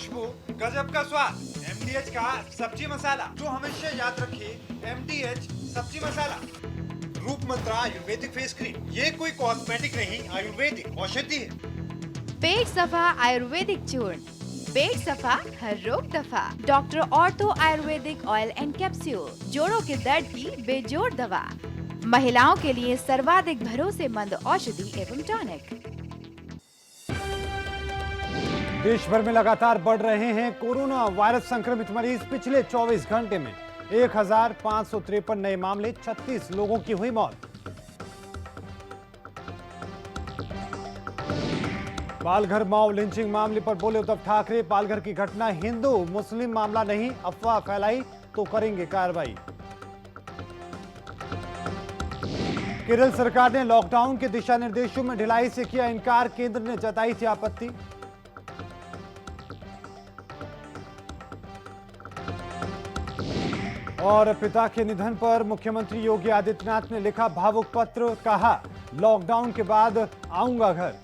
खुशबू, गजब का स्वाद। MDH का सब्जी मसाला, जो हमेशा याद रखिए, MDH सब्जी मसाला। रूप मंत्रा आयुर्वेदिक फेस क्रीम, ये कोई कॉस्मेटिक नहीं, आयुर्वेदिक औषधि है। पेट सफा आयुर्वेदिक चूर्ण, पेट सफा हर रोग दफा। Doctor ortho Ayurvedic oil and capsule, जोड़ों के दर्द की बेजोड़ दवा। महिलाओं के लिए सर्वाधिक भरोसेमंद औषधि एवं टॉनिक। देश भर में लगातार बढ़ रहे हैं कोरोना वायरस संक्रमित मरीज। पिछले 24 घंटे में 1553 नए मामले, 36 लोगों की हुई मौत। पालघर मॉब लिंचिंग मामले पर बोले उद्धव ठाकरे, पालघर की घटना हिंदू मुस्लिम मामला नहीं, अफवाह फैलाई तो करेंगे कार्रवाई। केरल सरकार ने लॉकडाउन के दिशा निर्देशों में ढिलाई से किया इनकार, केंद्र ने जताई थी आपत्ति। और पिता के निधन पर मुख्यमंत्री योगी आदित्यनाथ ने लिखा भावुक पत्र, कहा लॉकडाउन के बाद आऊंगा घर।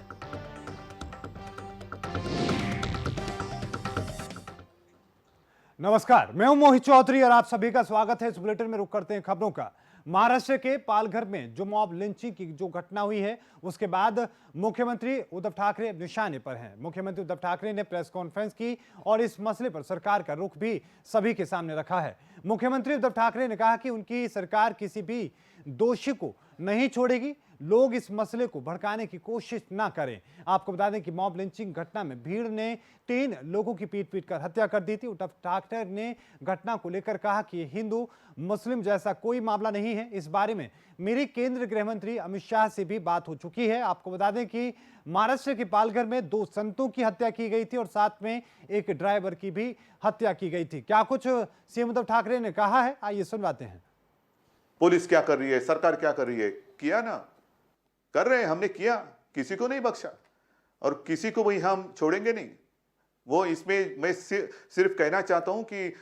नमस्कार, मैं हूं मोहित चौधरी और आप सभी का स्वागत है। इस बुलेटिन में रुक करते हैं खबरों का। महाराष्ट्र के पालघर में जो मॉब लिंचिंग की जो घटना हुई है, उसके बाद मुख्यमंत्री उद्धव ठाकरे निशाने पर हैं। मुख्यमंत्री उद्धव ठाकरे ने प्रेस कॉन्फ्रेंस की और इस मसले पर सरकार का रुख भी सभी के सामने रखा है। मुख्यमंत्री उद्धव ठाकरे ने कहा कि उनकी सरकार किसी भी दोषी को नहीं छोड़ेगी, लोग इस मसले को भड़काने की कोशिश ना करें। आपको बता दें कि मॉब लिंचिंग घटना में भीड़ ने 3 लोगों की पीट कर हत्या कर दी थी। उद्धव ठाकरे ने घटना को लेकर कहा कि हिंदू मुस्लिम जैसा कोई मामला नहीं है। इस बारे में मेरी केंद्रीय गृह मंत्री अमित शाह से भी बात हो चुकी है। आपको बता दें कि महाराष्ट्र के पालघर में 2 संतों की हत्या की गई थी और साथ में एक ड्राइवर की भी हत्या की गई थी। क्या कुछ सीएम उद्धव ठाकरे ने कहा है, आइए सुनवाते हैं। पुलिस क्या कर रही है, सरकार क्या कर रही है, किया ना, कर रहे हैं, हमने किया, किसी को नहीं बख्शा और किसी को भी हम छोड़ेंगे नहीं। वो इसमें मैं सिर्फ कहना चाहता हूं कि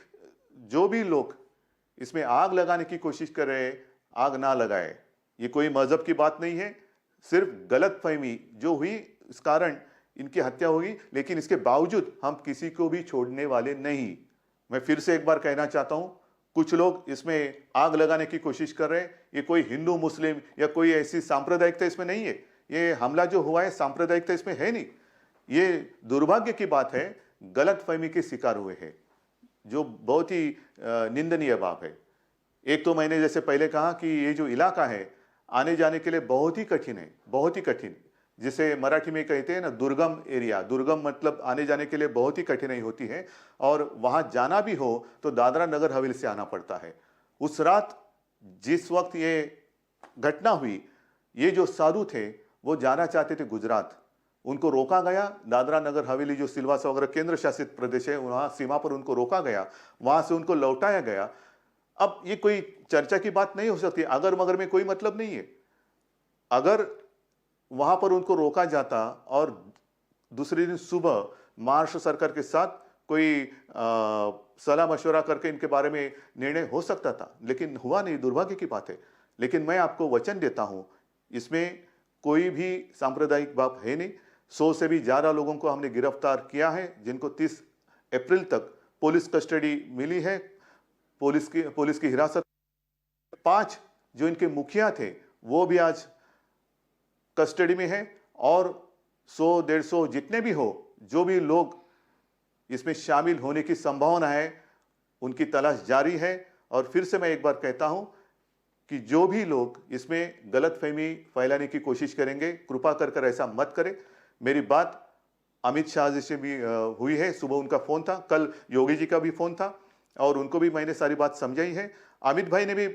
जो भी लोग इसमें आग लगाने की कोशिश कर रहे हैं, आग ना लगाए। ये कोई मजहब की बात नहीं है, सिर्फ गलतफहमी जो हुई इस कारण इनकी हत्या होगी, लेकिन इसके बावजूद हम किसी को भी छोड़ने वाले नहीं। मैं फिर से एक बार कहना चाहता हूं, कुछ लोग इसमें आग लगाने की कोशिश कर रहे हैं। ये कोई हिंदू मुस्लिम या कोई ऐसी सांप्रदायिकता इसमें नहीं है। ये हमला जो हुआ है सांप्रदायिकता इसमें है नहीं। ये दुर्भाग्य की बात है, गलतफहमी के शिकार हुए हैं, जो बहुत ही निंदनीय बात है। एक तो मैंने जैसे पहले कहा कि ये जो इलाका है आने जाने के लिए बहुत ही कठिन है, बहुत ही कठिन। जिसे मराठी में कहते हैं ना दुर्गम एरिया, दुर्गम मतलब आने जाने के लिए बहुत ही कठिनाई होती है और वहां जाना भी हो तो दादरा नगर हवेली से आना पड़ता है। उस रात जिस वक्त ये घटना हुई, ये जो साधु थे वो जाना चाहते थे गुजरात, उनको रोका गया। दादरा नगर हवेली जो सिलवासा वगैरह केंद्र शासित प्रदेश है, वहां सीमा पर उनको रोका गया, वहां से उनको लौटाया गया। अब ये कोई चर्चा की बात नहीं हो सकती, अगर मगर में कोई मतलब नहीं है। अगर वहां पर उनको रोका जाता और दूसरे दिन सुबह महाराष्ट्र सरकार के साथ कोई सलाह मशवरा करके इनके बारे में निर्णय हो सकता था, लेकिन हुआ नहीं, दुर्भाग्य की बात है। लेकिन मैं आपको वचन देता हूं, इसमें कोई भी सांप्रदायिक बात है नहीं। 100 से भी ज्यादा लोगों को हमने गिरफ्तार किया है, जिनको 30 अप्रैल तक पुलिस कस्टडी मिली है, पुलिस की हिरासत। 5 जो इनके मुखिया थे वो भी आज कस्टडी में है और 100-150 जितने भी हो, जो भी लोग इसमें शामिल होने की संभावना है, उनकी तलाश जारी है। और फिर से मैं एक बार कहता हूं कि जो भी लोग इसमें गलतफहमी फैलाने की कोशिश करेंगे, कृपा कर ऐसा मत करें। मेरी बात अमित शाह जी से भी हुई है, सुबह उनका फोन था, कल योगी जी का भी फोन था और उनको भी मैंने सारी बात समझाई है। अमित भाई ने भी,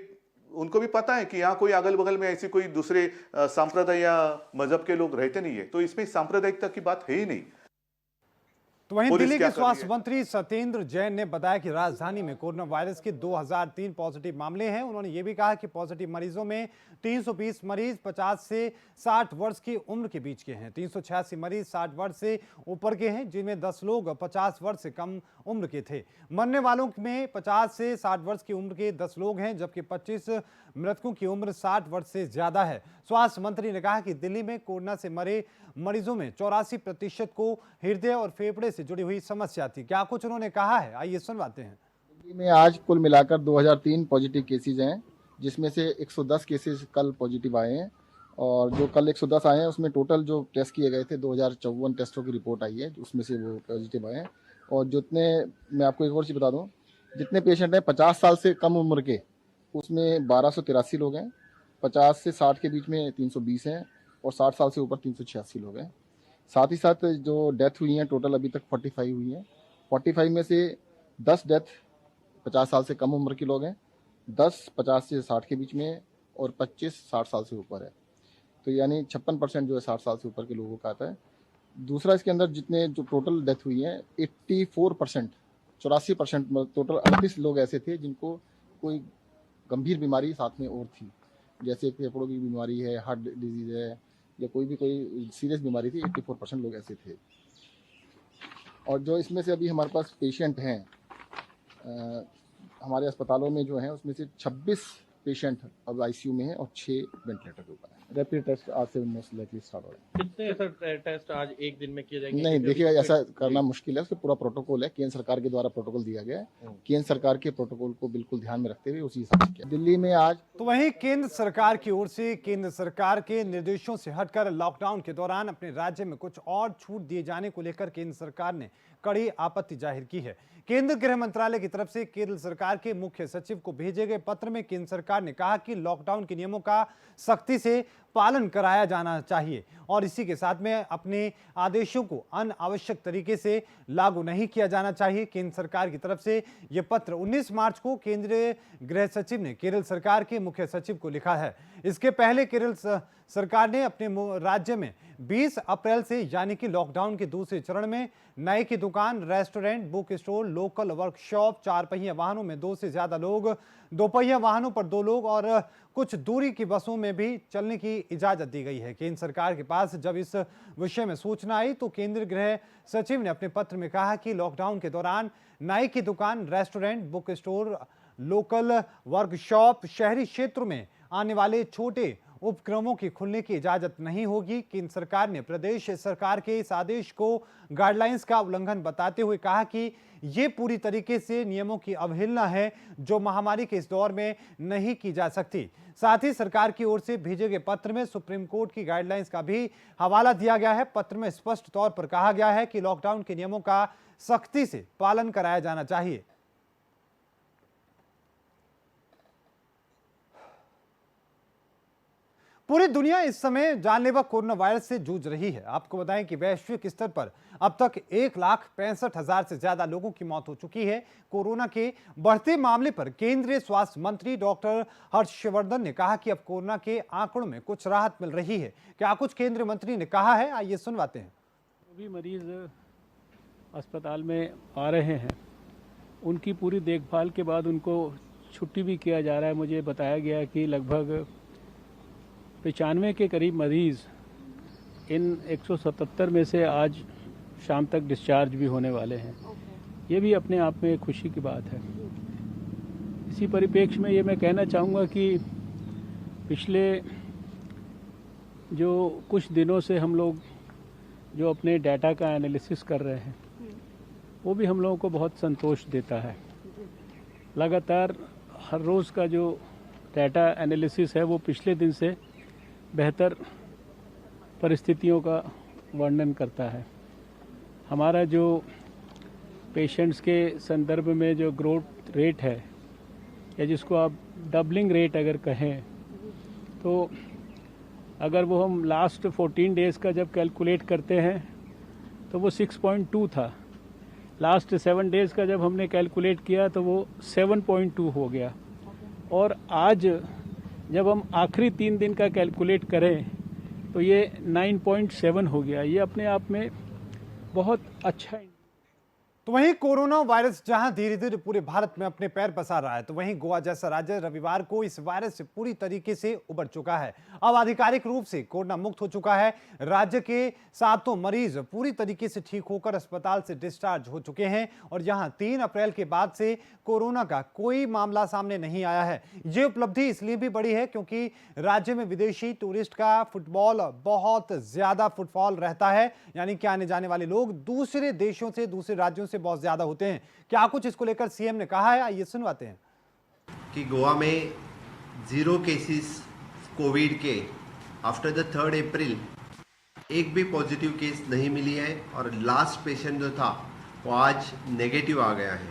उनको भी पता है कि यहाँ कोई अगल बगल में ऐसी कोई दूसरे सांप्रदाय या मजहब के लोग रहते नहीं है, तो इसमें सांप्रदायिकता की बात है ही नहीं। तो वहीं दिल्ली के स्वास्थ्य मंत्री सत्येंद्र जैन ने बताया कि राजधानी में कोरोना वायरस के 2003 पॉजिटिव मामले हैं। उन्होंने ये भी कहा कि पॉजिटिव मरीजों में 320 मरीज 50 से 60 वर्ष की उम्र के बीच के हैं, 386 मरीज 60 वर्ष से ऊपर के हैं, जिनमें 10 लोग 50 वर्ष से कम उम्र के थे। मरने वालों में 50 से 60 वर्ष की उम्र के 10 लोग हैं, जबकि 25 मृतकों की उम्र 60 वर्ष से ज्यादा है। स्वास्थ्य मंत्री ने कहा कि दिल्ली में कोरोना से मरे मरीजों में 84% को हृदय और फेफड़े से जुड़ी हुई समस्या थी। क्या कुछ उन्होंने कहा है, आइए सुनवाते हैं। दिल्ली में आज कुल मिलाकर 2003 पॉजिटिव केसेज हैं, जिसमें से 110 केसेज कल पॉजिटिव आए हैं। और जो कल 110 आए हैं उसमें टोटल जो टेस्ट किए गए थे 2054 टेस्टों की रिपोर्ट आई है, उसमें से वो पॉजिटिव आए हैं। और जितने, मैं आपको एक और चीज़ बता दूं, जितने पेशेंट हैं 50 साल से कम उम्र के, उसमें 1283 लोग हैं। 50 से 60 के बीच में 320 हैं और 60 साल से ऊपर 386 लोग हैं। साथ ही साथ जो डेथ हुई हैं टोटल अभी तक 45 हुई हैं। 45 में से 10 डेथ 50 साल से कम उम्र के लोग हैं, 10 50 से 60 के बीच में और 25 60 साल से ऊपर है। तो यानी 56% जो है 60 साल से ऊपर के लोगों का आता है। दूसरा, इसके अंदर जितने जो टोटल डेथ हुई हैं 84%, 84% टोटल 38 लोग ऐसे थे जिनको कोई गंभीर बीमारी साथ में और थी, जैसे फेफड़ों की बीमारी है, हार्ट डिजीज है या कोई सीरियस बीमारी थी। 84% लोग ऐसे थे। और जो इसमें से अभी हमारे पास पेशेंट हैं हमारे अस्पतालों में जो हैं, उसमें से 26 पेशेंट अब आईसीयू में हैं और 6 वेंटिलेटर के ऊपर हैं। रैपिड टेस्ट आज से मोस्ट लाइकली स्टार्ट हो रहा है। कितने सर टेस्ट आज एक दिन में किए जाएंगे? नहीं, देखिए ऐसा करना मुश्किल है, उसका पूरा प्रोटोकॉल है, केंद्र सरकार के द्वारा प्रोटोकॉल दिया गया है। केंद्र सरकार के प्रोटोकॉल को बिल्कुल ध्यान में रखते हुए उसी हिसाब से किया। दिल्ली में आज तो वहीं केंद्र सरकार की ओर से केंद्र सरकार के निर्देशों से हटकर लॉकडाउन के दौरान अपने राज्य में कुछ और छूट दिए जाने को लेकर केंद्र सरकार ने कड़ी आपत्ति जाहिर की है। केंद्र गृह मंत्रालय की तरफ से केंद्र सरकार के मुख्य सचिव को भेजे गए पत्र में केंद्र सरकार ने कहा कि लॉकडाउन के नियमों का सख्ती से पालन कराया जाना चाहिए और इसी के साथ में अपने आदेशों को अनावश्यक तरीके से लागू नहीं किया जाना चाहिए। केंद्र सरकार की तरफ से यह पत्र 19 मार्च को केंद्रीय गृह सचिव ने केरल सरकार के मुख्य सचिव को लिखा है। इसके पहले केरल सरकार ने अपने राज्य में 20 अप्रैल से यानी कि लॉकडाउन के दूसरे चरण में नाई की दुकान, restaurant, book store, local workshop, 4 पहिया वाहनों में 2 से ज्यादा लोग, 2 पहिया वाहनों पर 2 लोग और कुछ दूरी की बसों में भी चलने की इजाजत दी गई है। केंद्र सरकार के पास जब इस विषय में सूचना आई तो केंद्रीय गृह सचिव ने अपने पत्र में कहा कि लॉकडाउन के दौरान नाई की दुकान, restaurant, book store, local workshop, शहरी क्षेत्रों में आने वाले छोटे उपक्रमों की खुलने की इजाजत नहीं होगी। केंद्र सरकार ने प्रदेश सरकार के इस आदेश को गाइडलाइंस का उल्लंघन बताते हुए कहा कि ये पूरी तरीके से नियमों की अवहेलना है जो महामारी के इस दौर में नहीं की जा सकती। साथ ही सरकार की ओर से भेजे गए पत्र में सुप्रीम कोर्ट की गाइडलाइंस का भी हवाला दिया गया है। पत्र में स्पष्ट तौर पर कहा गया है कि लॉकडाउन के नियमों का सख्ती से पालन कराया जाना चाहिए। पूरी दुनिया इस समय जानलेवा कोरोना वायरस से जूझ रही है। आपको बताएं कि वैश्विक स्तर पर अब तक 1,65,000 से ज्यादा लोगों की मौत हो चुकी है। कोरोना के बढ़ते मामले पर केंद्रीय स्वास्थ्य मंत्री डॉक्टर हर्षवर्धन ने कहा कि अब कोरोना के आंकड़ों में कुछ राहत मिल रही है। क्या कुछ केंद्रीय मंत्री ने कहा है, आइए सुनवाते हैं। भी मरीज अस्पताल में आ रहे हैं, उनकी पूरी देखभाल के बाद उनको छुट्टी भी किया जा रहा है। मुझे बताया गया कि लगभग 95 के करीब मरीज इन 177 में से आज शाम तक डिस्चार्ज भी होने वाले हैं। ये भी अपने आप में खुशी की बात है। इसी परिप्रेक्ष्य में ये मैं कहना चाहूँगा कि पिछले जो कुछ दिनों से हम लोग जो अपने डाटा का एनालिसिस कर रहे हैं वो भी हम लोगों को बहुत संतोष देता है। लगातार हर रोज़ का जो डाटा एनालिसिस है वो पिछले दिन से बेहतर परिस्थितियों का वर्णन करता है। हमारा जो पेशेंट्स के संदर्भ में जो ग्रोथ रेट है या जिसको आप डबलिंग रेट अगर कहें, तो अगर वो हम लास्ट 14 डेज़ का जब कैलकुलेट करते हैं तो वो 6.2 था। लास्ट 7 डेज़ का जब हमने कैलकुलेट किया तो वो 7.2 हो गया। और आज जब हम आखिरी 3 दिन का कैलकुलेट करें तो ये 9.7 हो गया। ये अपने आप में बहुत अच्छा है। तो वहीं कोरोना वायरस जहां धीरे धीरे पूरे भारत में अपने पैर पसार रहा है, तो वहीं गोवा जैसा राज्य रविवार को इस वायरस से पूरी तरीके से उबर चुका है। अब आधिकारिक रूप से कोरोना मुक्त हो चुका है। राज्य के 7 मरीज पूरी तरीके से ठीक होकर अस्पताल से डिस्चार्ज हो चुके हैं और यहां 3 अप्रैल के बाद से कोरोना का कोई मामला सामने नहीं आया है। ये उपलब्धि इसलिए भी बड़ी है क्योंकि राज्य में विदेशी टूरिस्ट का फुटबॉल बहुत ज्यादा फुटफॉल रहता है, यानी कि आने जाने वाले लोग दूसरे देशों से, दूसरे राज्यों से बहुत ज्यादा होते हैं। क्या कुछ इसको लेकर सीएम ने कहा है, आइए सुनवाते हैं। कि गोवा में 0 केसेस कोविड के आफ्टर द 3 अप्रैल एक भी पॉजिटिव केस नहीं मिली है और लास्ट पेशेंट जो था वो आज नेगेटिव आ गया है।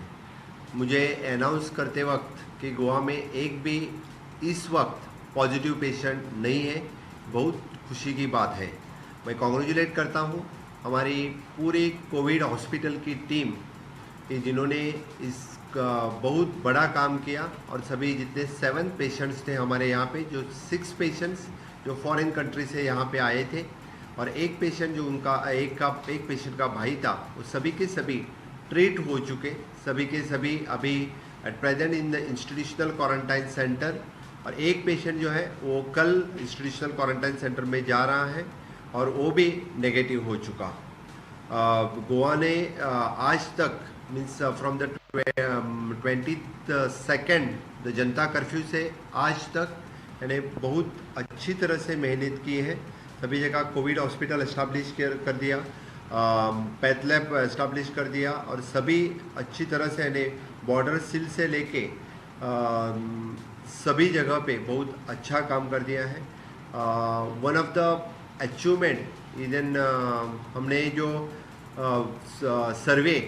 मुझे अनाउंस करते वक्त कि गोवा में एक भी इस वक्त पॉजिटिव पेशेंट नहीं है, बहुत खुशी की बात है। मैं कॉन्ग्रेचुलेट करता हूँ हमारी पूरी कोविड हॉस्पिटल की टीम कि जिन्होंने इसका बहुत बड़ा काम किया और सभी जितने 7 पेशेंट्स थे हमारे यहाँ पे, जो 6 पेशेंट्स जो फॉरेन कंट्री से यहाँ पे आए थे और एक पेशेंट जो उनका एक पेशेंट का भाई था, वो सभी के सभी ट्रीट हो चुके, सभी के सभी अभी at present in the institutional quarantine centre और एक पेशेंट जो है वो कल इंस्टीट्यूशनल क्वारंटाइन सेंटर में जा रहा है और वो भी नेगेटिव हो चुका। गोवा ने आज तक means from the 22nd the Janata curfew से आज तक यानी बहुत अच्छी तरह से मेहनत की है। सभी जगह कोविड हॉस्पिटल एस्टाब्लिश कर दिया, पैथ लैब एस्टाब्लिश कर दिया और सभी अच्छी तरह से यानी बॉर्डर सील से लेके सभी जगह पे बहुत अच्छा काम कर दिया है। वन ऑफ द अचीवमेंट इधन हमने जो सर्वे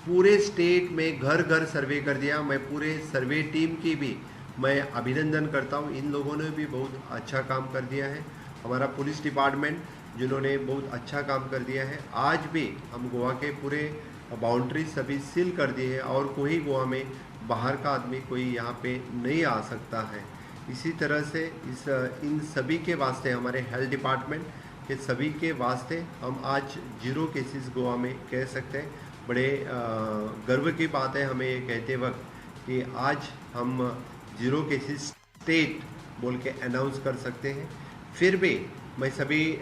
पूरे स्टेट में घर घर सर्वे कर दिया। मैं पूरे सर्वे टीम की भी मैं अभिनंदन करता हूँ, इन लोगों ने भी बहुत अच्छा काम कर दिया है। हमारा पुलिस डिपार्टमेंट जिन्होंने बहुत अच्छा काम कर दिया है। आज भी हम गोवा के पूरे बाउंड्री सभी सील कर दिए हैं और कोई गोवा में बाहर का आदमी कोई यहाँ पे नहीं आ सकता है। इसी तरह से इन सभी के वास्ते हमारे हेल्थ डिपार्टमेंट के सभी के वास्ते हम आज 0 केसेस गोवा में कह सकते हैं। बड़े गर्व की बात है हमें ये कहते वक्त कि आज हम 0 केसेस स्टेट बोल के अनाउंस कर सकते हैं। फिर भी मैं सभी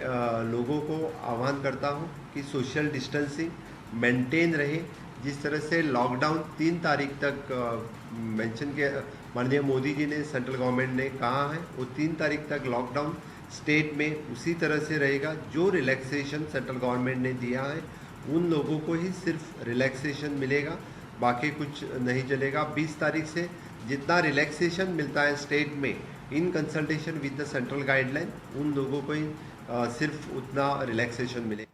लोगों को आह्वान करता हूँ कि सोशल डिस्टेंसिंग मेंटेन रहे। जिस तरह से लॉकडाउन 3 तारीख तक मेंशन किया माननीय मोदी जी ने, सेंट्रल गवर्नमेंट ने कहा है, वो 3 तारीख तक लॉकडाउन स्टेट में उसी तरह से रहेगा। जो रिलैक्सेशन सेंट्रल गवर्नमेंट ने दिया है उन लोगों को ही सिर्फ रिलैक्सेशन मिलेगा, बाकी कुछ नहीं चलेगा। 20 तारीख से जितना रिलैक्सेशन मिलता है स्टेट में in consultation with the central guideline, उन लोगों को ही सिर्फ उतना रिलैक्सेशन मिलेगा।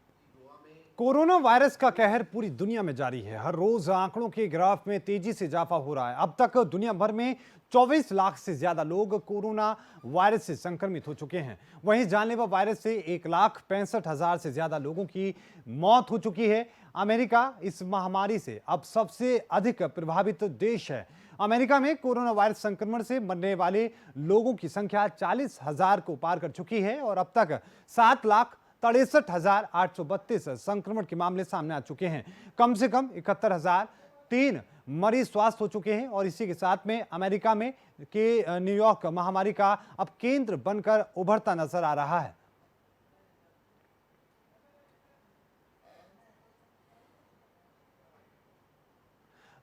कोरोना वायरस का कहर पूरी दुनिया में जारी है। हर रोज आंकड़ों के ग्राफ में तेजी से इजाफा हो रहा है। अब तक दुनिया भर में 24 लाख से ज्यादा लोग कोरोना वायरस से संक्रमित हो चुके हैं। वहीं जानलेवा वायरस से 1,65,000 से ज्यादा लोगों की मौत हो चुकी है। अमेरिका इस महामारी से अब सबसे अधिक प्रभावित देश है। अमेरिका में कोरोना वायरस संक्रमण से मरने वाले लोगों की संख्या 40,000 को पार कर चुकी है और अब तक 7,63,832 संक्रमण के मामले सामने आ चुके हैं। कम से कम 71,003 मरीज स्वस्थ हो चुके हैं और इसी के साथ में अमेरिका में के न्यूयॉर्क महामारी का अब केंद्र बनकर उभरता नजर आ रहा है।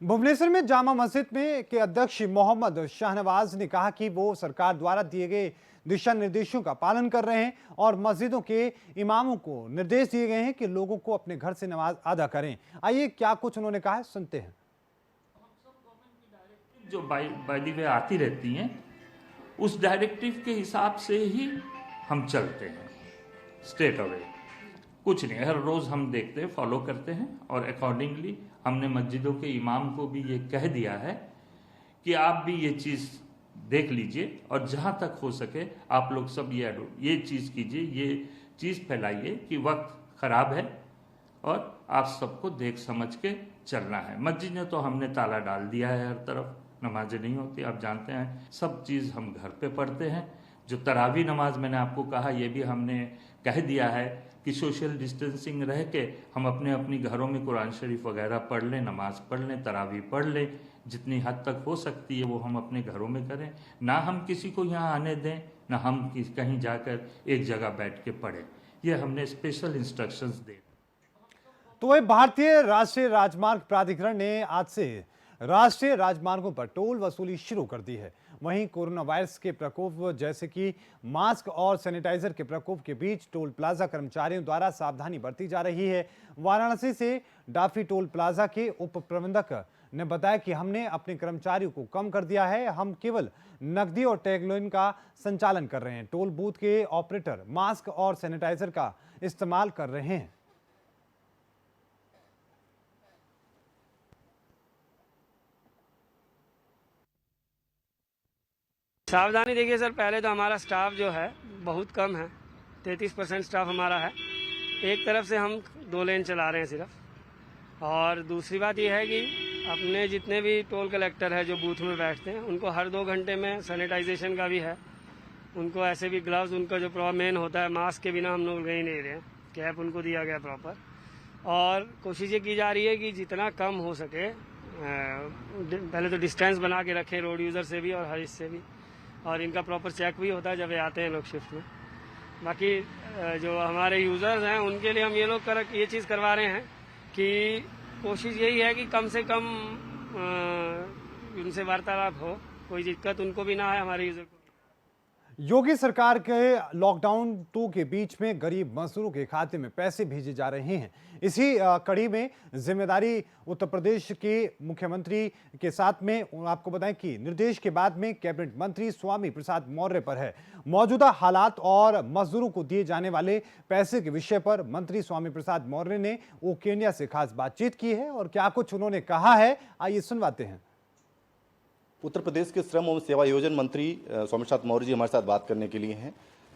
भुवनेश्वर में जामा मस्जिद में के अध्यक्ष मोहम्मद शाहनवाज ने कहा कि वो सरकार द्वारा दिए गए दिशा निर्देशों का पालन कर रहे हैं और मस्जिदों के इमामों को निर्देश दिए गए हैं कि लोगों को अपने घर से नमाज अदा करें। आइए क्या कुछ उन्होंने कहा है, सुनते हैं। जो बाय द वे आती रहती हैं, उस डायरेक्टिव के हिसाब से ही हम चलते हैं। स्ट्रेट अवे कुछ नहीं, हर रोज हम देखते हैं, फॉलो करते हैं और अकॉर्डिंगली हमने मस्जिदों के इमाम को भी ये कह दिया है कि आप भी ये चीज़ देख लीजिए और जहाँ तक हो सके आप लोग सब ये चीज़ कीजिए, ये चीज़ फैलाइए कि वक्त ख़राब है और आप सबको देख समझ के चलना है। मस्जिद में तो हमने ताला डाल दिया है, हर तरफ नमाजें नहीं होती, आप जानते हैं। सब चीज़ हम घर पे पढ़ते हैं। जो तरावी नमाज मैंने आपको कहा, ये भी हमने कह दिया है कि सोशल डिस्टेंसिंग रह के हम अपने अपनी घरों में कुरान शरीफ वगैरह पढ़ लें, नमाज पढ़ लें, तरावी पढ़ लें, जितनी हद तक हो सकती है वो हम अपने घरों में करें, ना हम किसी को यहाँ आने दें, ना हम कहीं जाकर एक जगह बैठ के पढ़ें। ये हमने स्पेशल इंस्ट्रक्शंस दे। तो वही भारतीय राष्ट्रीय राजमार्ग प्राधिकरण ने आज से राष्ट्रीय राजमार्गों पर टोल वसूली शुरू कर दी है। वहीं कोरोना वायरस के प्रकोप जैसे कि मास्क और सैनिटाइजर के प्रकोप के बीच टोल प्लाजा कर्मचारियों द्वारा सावधानी बरती जा रही है। वाराणसी से डाफी टोल प्लाजा के उप प्रबंधक ने बताया कि हमने अपने कर्मचारियों को कम कर दिया है, हम केवल नकदी और टैगलाइन का संचालन कर रहे हैं। टोल बूथ के ऑपरेटर मास्क और सैनिटाइजर का इस्तेमाल कर रहे हैं। सावधानी देखिए सर, पहले तो हमारा स्टाफ जो है बहुत कम है, 33% स्टाफ हमारा है। एक तरफ से हम 2 लेन चला रहे हैं सिर्फ, और दूसरी बात यह है कि अपने जितने भी टोल कलेक्टर है जो बूथ में बैठते हैं उनको हर 2 घंटे में सैनिटाइजेशन का भी है, उनको ऐसे भी ग्लव्स, उनका जो मेन होता है, मास्क के बिना हम लोग नहीं ले रहे हैं, कैप उनको दिया गया प्रॉपर। और कोशिश ये की जा रही है कि जितना कम हो सके पहले तो डिस्टेंस बना के रखें रोड यूज़र से भी और हर इससे भी, और इनका प्रॉपर चेक भी होता है जब ये आते हैं लोग शिफ्ट में। बाकी जो हमारे यूज़र्स हैं उनके लिए हम ये चीज़ करवा रहे हैं कि कोशिश यही है कि कम से कम उनसे वार्तालाप हो, कोई दिक्कत उनको भी ना है, हमारे यूज़र को। योगी सरकार के लॉकडाउन 2 के बीच में गरीब मजदूरों के खाते में पैसे भेजे जा रहे हैं। इसी कड़ी में जिम्मेदारी उत्तर प्रदेश के मुख्यमंत्री के साथ में आपको बताएं कि निर्देश के बाद में कैबिनेट मंत्री स्वामी प्रसाद मौर्य पर है। मौजूदा हालात और मजदूरों को दिए जाने वाले पैसे के विषय पर मंत्री स्वामी प्रसाद मौर्य ने केन्या से खास बातचीत की है और क्या कुछ उन्होंने कहा है, आइए सुनवाते हैं। उत्तर प्रदेश के श्रम एवं सेवा योजन मंत्री स्वामी प्रसाद मौर्य जी हमारे साथ बात करने के लिए हैं।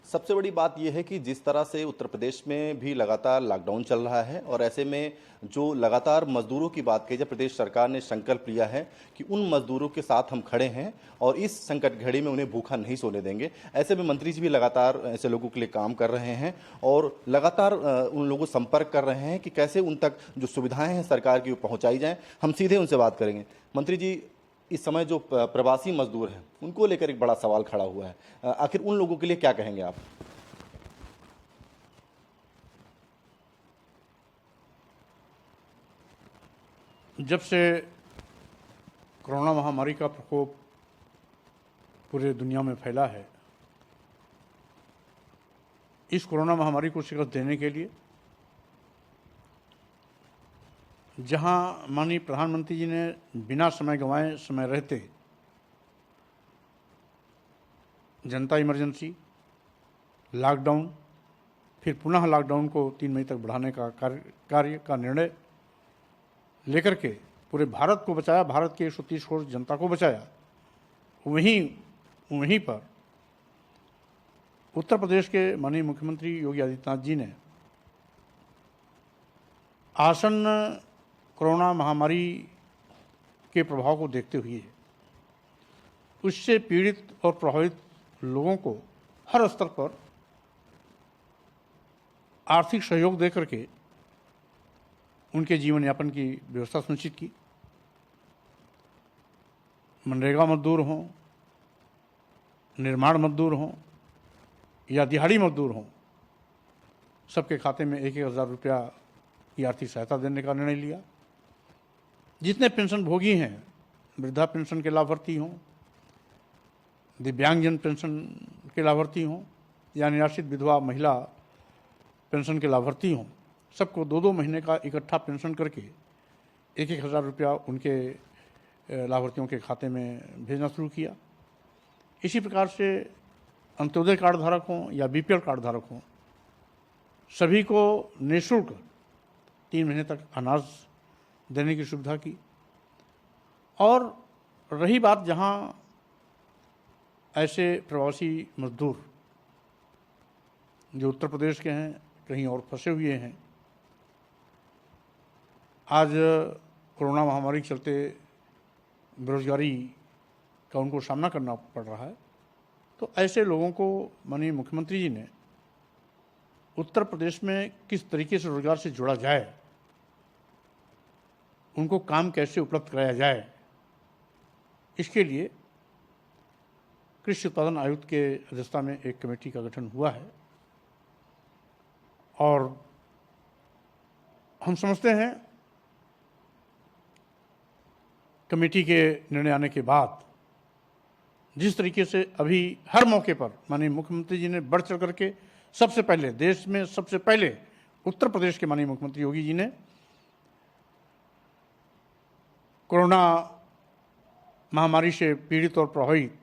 सबसे बड़ी बात यह है कि जिस तरह से उत्तर प्रदेश में भी लगातार लॉकडाउन चल रहा है और ऐसे में जो लगातार मजदूरों की बात की जाए, प्रदेश सरकार ने संकल्प लिया है कि उन मजदूरों के साथ हम खड़े हैं और इस संकट घड़ी में उन्हें भूखा नहीं सोने देंगे। ऐसे में मंत्री जी भी लगातार ऐसे लोगों के लिए काम कर रहे हैं और लगातार उन लोगों को संपर्क कर रहे हैं कि कैसे उन तक जो सुविधाएं हैं सरकार की पहुँचाई जाएँ। हम सीधे उनसे बात करेंगे। मंत्री जी, इस समय जो प्रवासी मजदूर हैं उनको लेकर एक बड़ा सवाल खड़ा हुआ है, आखिर उन लोगों के लिए क्या कहेंगे आप? जब से कोरोना महामारी का प्रकोप पूरे दुनिया में फैला है, इस कोरोना महामारी को शिकस्त देने के लिए जहां माननीय प्रधानमंत्री जी ने बिना समय गंवाए समय रहते जनता इमरजेंसी, लॉकडाउन, फिर पुनः लॉकडाउन को 3 मई तक बढ़ाने का कार्य का निर्णय लेकर के पूरे भारत को बचाया, भारत के 130 करोड़ जनता को बचाया, वहीं पर उत्तर प्रदेश के माननीय मुख्यमंत्री योगी आदित्यनाथ जी ने आसन्न कोरोना महामारी के प्रभाव को देखते हुए उससे पीड़ित और प्रभावित लोगों को हर स्तर पर आर्थिक सहयोग देकर के उनके जीवन यापन की व्यवस्था सुनिश्चित की। मनरेगा मजदूर हों, निर्माण मजदूर हों या दिहाड़ी मजदूर हों, सबके खाते में 1,000 रुपया की आर्थिक सहायता देने का निर्णय लिया। जितने पेंशन भोगी हैं, वृद्धा पेंशन के लाभार्थी हों, दिव्यांगजन पेंशन के लाभार्थी हों या निराश्रित विधवा महिला पेंशन के लाभार्थी हों, सबको 2-2 महीने का इकट्ठा पेंशन करके 1,000 रुपया उनके लाभार्थियों के खाते में भेजना शुरू किया। इसी प्रकार से अंत्योदय कार्ड धारक हों या बीपीएल कार्ड धारक हों, सभी को निःशुल्क 3 महीने तक अनाज देने की सुविधा की। और रही बात जहां ऐसे प्रवासी मजदूर जो उत्तर प्रदेश के हैं, कहीं और फंसे हुए हैं, आज कोरोना महामारी के चलते बेरोजगारी का उनको सामना करना पड़ रहा है, तो ऐसे लोगों को माननीय मुख्यमंत्री जी ने उत्तर प्रदेश में किस तरीके से रोजगार से जोड़ा जाए, उनको काम कैसे उपलब्ध कराया जाए, इसके लिए कृषि उत्पादन आयुक्त के अध्यक्षता में एक कमेटी का गठन हुआ है। और हम समझते हैं कमेटी के निर्णय आने के बाद जिस तरीके से अभी हर मौके पर माननीय मुख्यमंत्री जी ने बढ़ चढ़ करके सबसे पहले, देश में सबसे पहले उत्तर प्रदेश के माननीय मुख्यमंत्री योगी जी ने कोरोना महामारी से पीड़ित और प्रभावित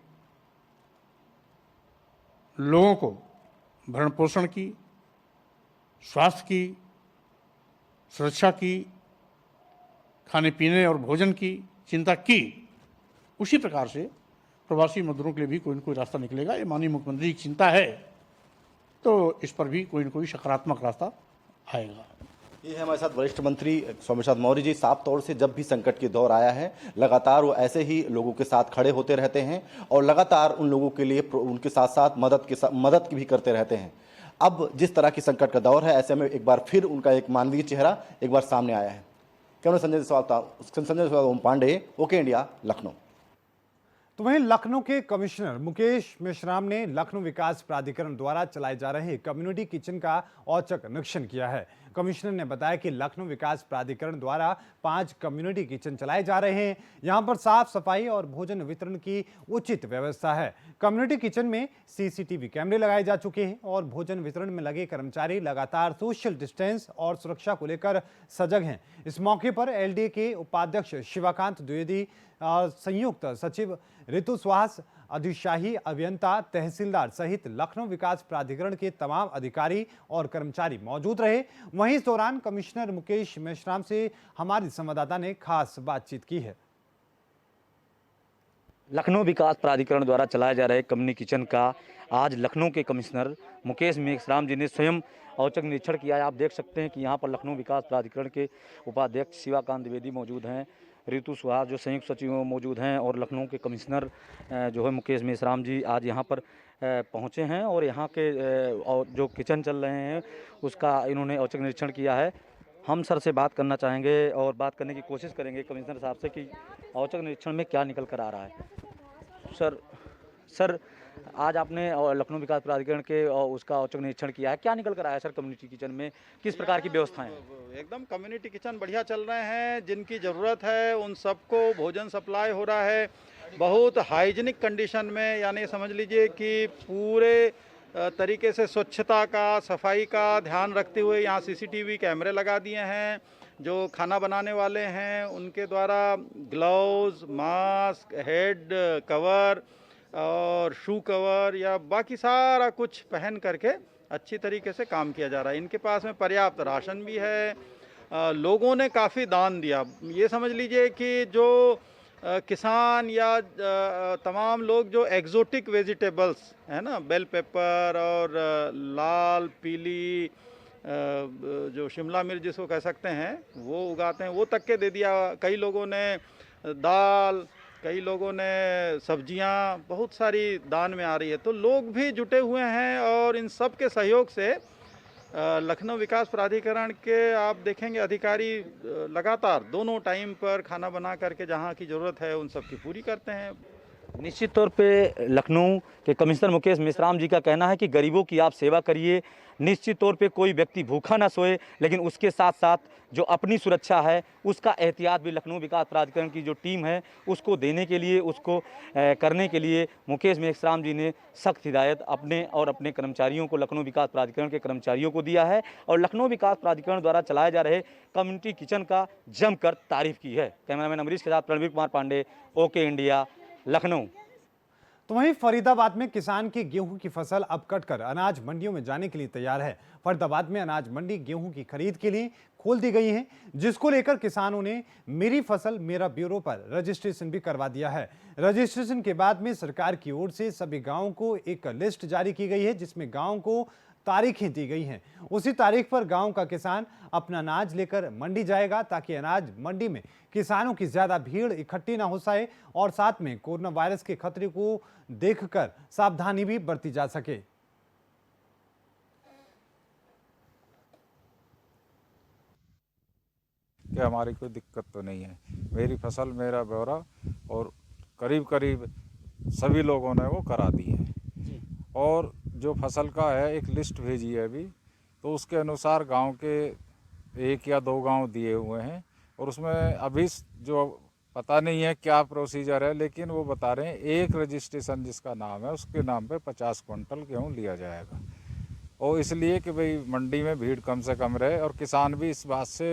लोगों को भरण पोषण की, स्वास्थ्य की, सुरक्षा की, खाने पीने और भोजन की चिंता की। उसी प्रकार से प्रवासी मजदूरों के लिए भी कोई न कोई रास्ता निकलेगा। ये माननीय मुख्यमंत्री की चिंता है, तो इस पर भी कोई न कोई सकारात्मक रास्ता आएगा। ये है हमारे साथ वरिष्ठ मंत्री स्वामी प्रसाद मौर्य जी। साफ तौर से जब भी संकट के दौर आया है, लगातार वो ऐसे ही लोगों के साथ खड़े होते रहते हैं और लगातार उन लोगों के लिए उनके साथ साथ मदद भी करते रहते हैं। अब जिस तरह की संकट का दौर है, ऐसे में एक बार फिर उनका एक मानवीय चेहरा एक बार सामने आया है। कैमरा संजय ओम पांडे, ओके इंडिया, लखनऊ। तो वहीं लखनऊ के कमिश्नर मुकेश मेश्राम ने लखनऊ विकास प्राधिकरण द्वारा चलाए जा रहे कम्युनिटी किचन का औचक निरीक्षण किया है। कमिश्नर ने बताया कि लखनऊ विकास प्राधिकरण द्वारा 5 कम्युनिटी किचन चलाए जा रहे हैं। यहां पर साफ सफाई और भोजन वितरण की उचित व्यवस्था है। कम्युनिटी किचन में सीसीटीवी कैमरे लगाए जा चुके हैं और भोजन वितरण में लगे कर्मचारी लगातार सोशल डिस्टेंस और सुरक्षा को लेकर सजग हैं। इस मौके पर एलडीए के उपाध्यक्ष शिवाकांत द्विवेदी, संयुक्त सचिव ऋतु सुहास, अधिशाही अभियंता, तहसीलदार सहित लखनऊ विकास प्राधिकरण के तमाम अधिकारी और कर्मचारी मौजूद रहे। वहीं इस दौरान कमिश्नर मुकेश मेश्राम से हमारी संवाददाता ने खास बातचीत की है। लखनऊ विकास प्राधिकरण द्वारा चलाए जा रहे कम्युनिटी किचन का आज लखनऊ के कमिश्नर मुकेश मेश्राम जी ने स्वयं औचक निरीक्षण किया है। आप देख सकते हैं कि यहाँ पर लखनऊ विकास प्राधिकरण के उपाध्यक्ष शिवाकांत द्विवेदी मौजूद हैं, ऋतु सुहास जो संयुक्त सचिव मौजूद हैं और लखनऊ के कमिश्नर जो है मुकेश मेश्राम जी आज यहाँ पर पहुँचे हैं और यहाँ के और जो किचन चल रहे हैं उसका इन्होंने औचक निरीक्षण किया है। हम सर से बात करना चाहेंगे और बात करने की कोशिश करेंगे कमिश्नर साहब से कि औचक निरीक्षण में क्या निकल कर आ रहा है। सर आज आपने लखनऊ विकास प्राधिकरण के उसका औचक निरीक्षण किया है, क्या निकल कर आया सर कम्युनिटी किचन में, किस प्रकार की व्यवस्थाएं हैं? एकदम कम्युनिटी किचन बढ़िया चल रहे हैं। जिनकी ज़रूरत है उन सबको भोजन सप्लाई हो रहा है बहुत हाइजीनिक कंडीशन में, यानी समझ लीजिए कि पूरे तरीके से स्वच्छता का, सफाई का ध्यान रखते हुए यहाँ सीसीटीवी कैमरे लगा दिए हैं। जो खाना बनाने वाले हैं उनके द्वारा ग्लव्स, मास्क, हेड कवर और शू कवर या बाकी सारा कुछ पहन करके अच्छी तरीके से काम किया जा रहा है। इनके पास में पर्याप्त राशन भी है। लोगों ने काफ़ी दान दिया। ये समझ लीजिए कि जो किसान या तमाम लोग जो एग्जोटिक वेजिटेबल्स है ना, बेल पेपर और लाल पीली जो शिमला मिर्च जिसको कह सकते हैं वो उगाते हैं, वो तक के दे दिया। कई लोगों ने दाल, कई लोगों ने सब्जियां, बहुत सारी दान में आ रही है। तो लोग भी जुटे हुए हैं और इन सब के सहयोग से लखनऊ विकास प्राधिकरण के आप देखेंगे अधिकारी लगातार दोनों टाइम पर खाना बना करके जहां की ज़रूरत है उन सब की पूरी करते हैं। निश्चित तौर पे लखनऊ के कमिश्नर मुकेश मेश्राम जी का कहना है कि गरीबों की आप सेवा करिए। निश्चित तौर पे कोई व्यक्ति भूखा ना सोए, लेकिन उसके साथ साथ जो अपनी सुरक्षा है उसका एहतियात भी लखनऊ विकास प्राधिकरण की जो टीम है उसको देने के लिए, उसको करने के लिए मुकेश मेश्राम जी ने सख्त हिदायत अपने और अपने कर्मचारियों को, लखनऊ विकास प्राधिकरण के कर्मचारियों को दिया है और लखनऊ विकास प्राधिकरण द्वारा चलाए जा रहे कम्युनिटी किचन का जमकर तारीफ की है। कैमरामैन अमरीश के साथ रणवीर कुमार पांडे, ओके इंडिया, लखनऊ। तो वहीं फरीदाबाद में किसान की गेहूं की फसल अब कटकर अनाज मंडियों में जाने के लिए तैयार है। फरीदाबाद में अनाज मंडी गेहूं की खरीद के लिए खोल दी गई है, जिसको लेकर किसानों ने मेरी फसल मेरा ब्यूरो पर रजिस्ट्रेशन भी करवा दिया है। रजिस्ट्रेशन के बाद में सरकार की ओर से सभी गांवों को एक लिस्ट जारी की गई है, जिसमें गांव को तारीखें दी गई हैं। उसी तारीख पर गांव का किसान अपना अनाज लेकर मंडी जाएगा, ताकि अनाज मंडी में किसानों की ज्यादा भीड़ इकट्ठी ना हो सके और साथ में कोरोना वायरस के खतरे को देखकर सावधानी भी बरती जा सके। कि हमारी कोई दिक्कत तो नहीं है। मेरी फसल मेरा ब्यौरा और करीब करीब सभी लोगों ने वो करा दी है। और जो फसल का है एक लिस्ट भेजी है अभी, तो उसके अनुसार गांव के 1 या 2 गांव दिए हुए हैं और उसमें अभी जो पता नहीं है क्या प्रोसीजर है, लेकिन वो बता रहे हैं एक रजिस्ट्रेशन जिसका नाम है उसके नाम पे 50 क्विंटल गेहूँ लिया जाएगा। और इसलिए कि भाई मंडी में भीड़ कम से कम रहे और किसान भी इस बात से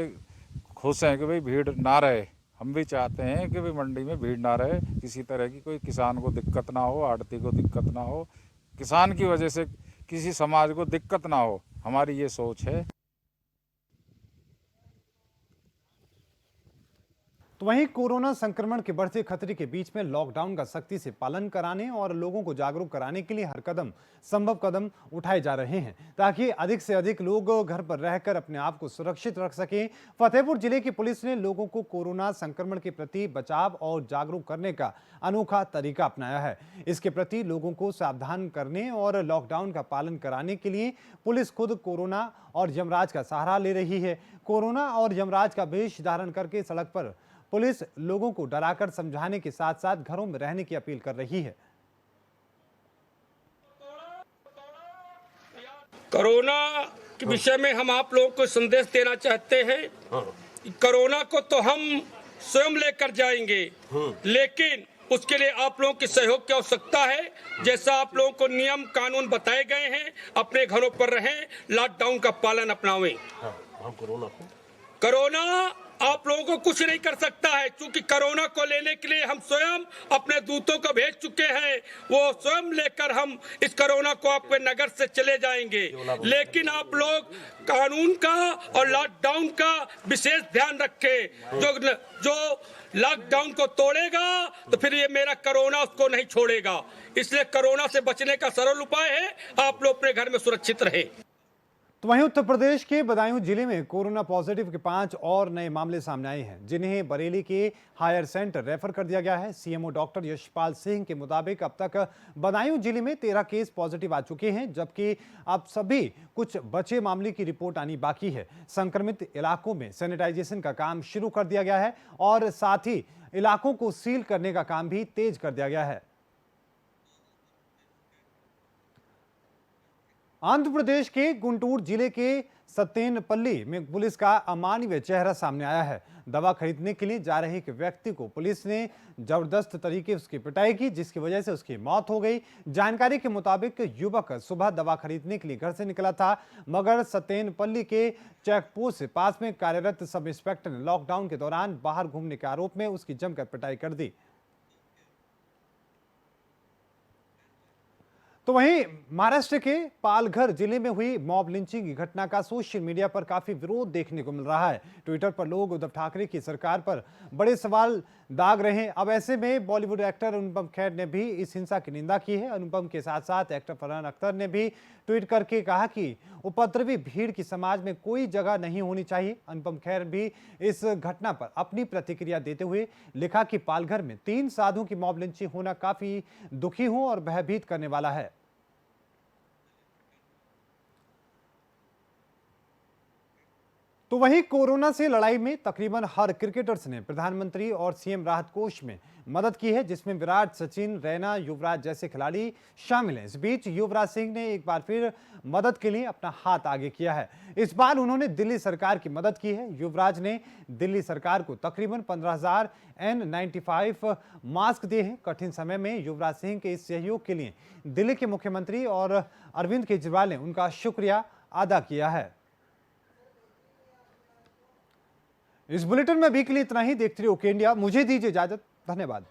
खुश हैं कि भाई भीड़ ना रहे। हम भी चाहते हैं कि भाई मंडी में भीड़ ना रहे, किसी तरह की कोई किसान को दिक्कत ना हो, आड़ती को दिक्कत ना हो, किसान की वजह से किसी समाज को दिक्कत ना हो, हमारी ये सोच है। तो वहीं कोरोना संक्रमण के बढ़ते खतरे के बीच में लॉकडाउन का सख्ती से पालन कराने और लोगों को जागरूक कराने के लिए हर संभव कदम उठाए जा रहे हैं ताकि अधिक से अधिक लोग घर पर रहकर अपने आप को सुरक्षित रख सकें। फतेहपुर जिले की पुलिस ने लोगों को कोरोना संक्रमण के प्रति बचाव और जागरूक करने का अनोखा तरीका अपनाया है। इसके प्रति लोगों को सावधान करने और लॉकडाउन का पालन कराने के लिए पुलिस खुद कोरोना और यमराज का सहारा ले रही है। कोरोना और यमराज का वेश धारण करके सड़क पर पुलिस लोगों को डराकर समझाने के साथ साथ घरों में रहने की अपील कर रही है। कोरोना के विषय में हम आप लोगों को संदेश देना चाहते हैं। कोरोना को तो हम स्वयं लेकर जाएंगे, लेकिन उसके लिए आप लोगों के सहयोग की आवश्यकता है। जैसा आप लोगों को नियम कानून बताए गए हैं, अपने घरों पर रहें, लॉकडाउन का पालन अपनावें। कोरोना आप लोगों को कुछ नहीं कर सकता है, क्योंकि कोरोना को लेने के लिए हम स्वयं अपने दूतों को भेज चुके हैं। वो स्वयं लेकर हम इस कोरोना को आपके नगर से चले जाएंगे। लेकिन आप लोग कानून का और लॉकडाउन का विशेष ध्यान रखें। जो लॉकडाउन को तोड़ेगा तो फिर ये मेरा कोरोना उसको नहीं छोड़ेगा। इसलिए कोरोना से बचने का सरल उपाय है, आप लोग अपने घर में सुरक्षित रहें। तो वहीं उत्तर प्रदेश के बदायूं जिले में कोरोना पॉजिटिव के 5 और नए मामले सामने आए हैं, जिन्हें बरेली के हायर सेंटर रेफर कर दिया गया है। सीएमओ डॉक्टर यशपाल सिंह के मुताबिक अब तक बदायूं जिले में 13 केस पॉजिटिव आ चुके हैं, जबकि अब सभी कुछ बचे मामले की रिपोर्ट आनी बाकी है। संक्रमित इलाकों में सैनिटाइजेशन का काम शुरू कर दिया गया है और साथ ही इलाकों को सील करने का काम भी तेज कर दिया गया है। आंध्र प्रदेश के गुंटूर जिले के सत्तेनपल्ली में पुलिस का अमानवीय चेहरा सामने आया है। दवा खरीदने के लिए जा रहे एक व्यक्ति को पुलिस ने जबरदस्त तरीके उसकी पिटाई की, जिसकी वजह से उसकी मौत हो गई। जानकारी के मुताबिक युवक सुबह दवा खरीदने के लिए घर से निकला था, मगर सत्तेनपल्ली के चेकपोस्ट से पास में कार्यरत सब इंस्पेक्टर ने लॉकडाउन के दौरान बाहर घूमने के आरोप में उसकी जमकर पिटाई कर दी। तो वहीं महाराष्ट्र के पालघर जिले में हुई मॉब लिंचिंग की घटना का सोशल मीडिया पर काफी विरोध देखने को मिल रहा है। ट्विटर पर लोग उद्धव ठाकरे की सरकार पर बड़े सवाल दाग रहे हैं। अब ऐसे में बॉलीवुड एक्टर अनुपम खेर ने भी इस हिंसा की निंदा की है। अनुपम के साथ साथ एक्टर फरहान अख्तर ने भी ट्वीट करके कहा कि उपद्रवी भीड़ की समाज में कोई जगह नहीं होनी चाहिए। अनुपम खेर भी इस घटना पर अपनी प्रतिक्रिया देते हुए लिखा कि पालघर में 3 साधुओं की मॉब लिंचिंग होना काफी दुखी हूं और भयभीत करने वाला है। तो वहीं कोरोना से लड़ाई में तकरीबन हर क्रिकेटर्स ने प्रधानमंत्री और सीएम राहत कोष में मदद की है, जिसमें विराट, सचिन, रैना, युवराज जैसे खिलाड़ी शामिल हैं। इस बीच युवराज सिंह ने एक बार फिर मदद के लिए अपना हाथ आगे किया है। इस बार उन्होंने दिल्ली सरकार की मदद की है। युवराज ने दिल्ली सरकार को तकरीबन 15,000 N95 मास्क दिए हैं। कठिन समय में युवराज सिंह के इस सहयोग के लिए दिल्ली के मुख्यमंत्री और अरविंद केजरीवाल ने उनका शुक्रिया अदा किया है। इस बुलेटिन में अभी के लिए इतना ही। देखते रहिए ओके इंडिया। मुझे दीजिए इजाजत। धन्यवाद।